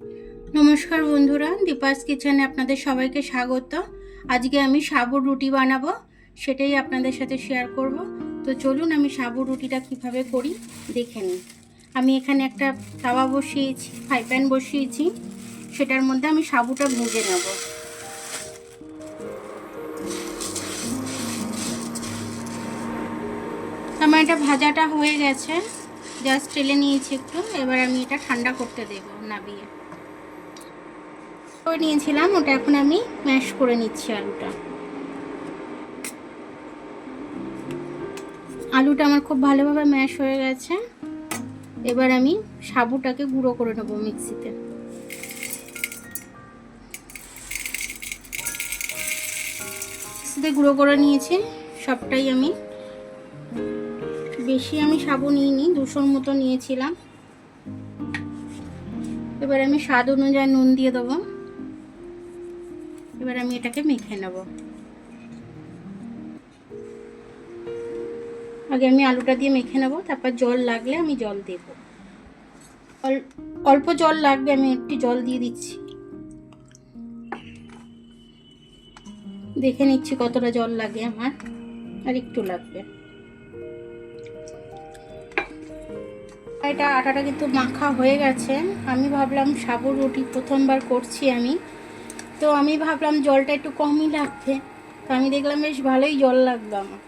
নমস্কার বন্ধুরা, দীপাস কিচেনে আপনাদের সবাইকে স্বাগত। আজকে আমি সাবুর রুটি বানাবো, সেটাই আপনাদের সাথে শেয়ার করব। তো চলুন আমি সাবুর রুটিটা কিভাবে করি দেখে নিই। আমি এখানে একটা তাওয়া বসিয়েছি, ফ্রাই প্যান বসিয়েছি, সেটার মধ্যে আমি সাবুটা ভেজে নেব। আমার এটা ভাজাটা হয়ে গেছে, জাস্ট টেলে নিয়েছি একটু। এবার আমি এটা ঠান্ডা করতে দেব নাবিয়ে। নিয়েছিলাম ওটা, এখন আমি ম্যাশ করে নিচ্ছি আলুটা আমার খুব ভালোভাবে ম্যাশ হয়ে গেছে। এবার আমি সাবুটাকে গুঁড়ো করে নেব মিক্সিতে। গুঁড়ো করে নিয়েছি সবটাই। আমি বেশি সাবু নিইনি, 200 মতো নিয়েছিলাম। এবার আমি স্বাদ অনুযায়ী নুন দিয়ে দেবো। এবার আমি এটাকে মেখে নেব। আগে আমি আলুটা দিয়ে মেখে নেব, তারপর জল লাগলে আমি জল দেব। অল্প জল লাগবে, আমি একটু জল দিয়ে দিচ্ছি। দেখে নিচ্ছি কতটা জল লাগে আমার, আর একটু লাগবে। এটা আটাটা কিন্তু মাখা হয়ে গেছে। আমি ভাবলাম সাবুর রুটি প্রথমবার করছি আমি, তো আমি ভাবলাম জলটা একটু কমই লাগবে। তো আমি দেখলাম বেশ ভালোই জল লাগবে আমার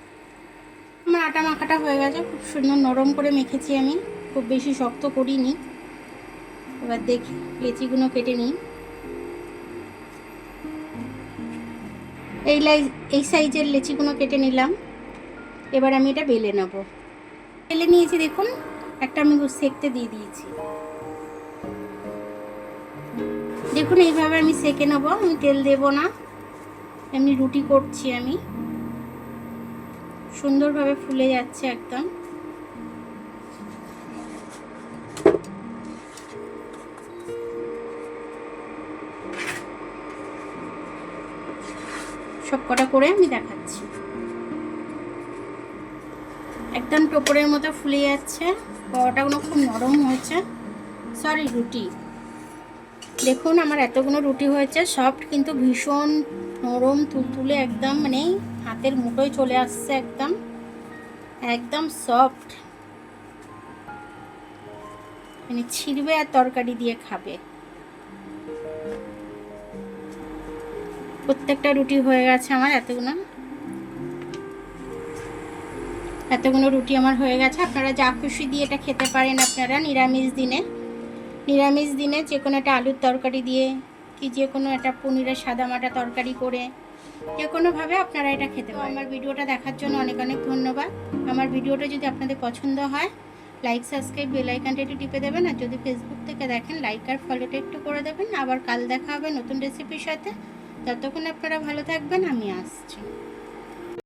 আটা মাখাটা হয়ে গেছে। খুব সুন্দর নরম করে মেখেছি আমি, খুব বেশি শক্ত করিনি। এবার দেখি লেচিগুলো কেটে নিই। এই সাইজের লেচিগুলো কেটে নিলাম। এবার আমি এটা বেলে নেব। বেলে নিয়েছি, দেখুন একটা আমি সেকতে দিয়ে দিয়েছি। দেখুন এইভাবে আমি সেকে নেব, আমি তেল দেব না, এমনি রুটি করছি আমি। সুন্দরভাবে ফুলে যাচ্ছে একদম। সব কটা করে আমি দেখাচ্ছি। একদম টোপরের মতো ফুলে যাচ্ছে, পরোটাগুলো খুব নরম হয়েছে। সরি, রুটি। দেখুন আমার এতগুলো রুটি হয়েছে, সফট কিন্তু ভীষণ নরম তুলতুলে, একদম হাতের মুঠোয় চলে আসছে, একদম একদম সফট। ছিঁড়বে আর তরকারি দিয়ে খাবে। প্রত্যেকটা রুটি হয়ে গেছে আমার, এতগুলো রুটি আমার হয়ে গেছে। আপনারা যা খুশি দিয়ে এটা খেতে পারেন। আপনারা নিরামিষ দিনে যে কোনো একটা আলুর তরকারি দিয়ে, কি যে কোনো একটা পনিরের সাদামাটা তরকারি করে, যে কোনোভাবে আপনারা এটা খেতে পারেন। আমার ভিডিওটা দেখার জন্য অনেক অনেক ধন্যবাদ। আমার ভিডিওটা যদি আপনাদের পছন্দ হয়, লাইক, সাবস্ক্রাইব, বেল আইকনটা একটু টিপে দেবেন। আর যদি ফেসবুক থেকে দেখেন, লাইক আর ফলোটা একটু করে দেবেন। আবার কাল দেখা হবে নতুন রেসিপির সাথে। ততক্ষণ আপনারা ভালো থাকবেন, আমি আসছি।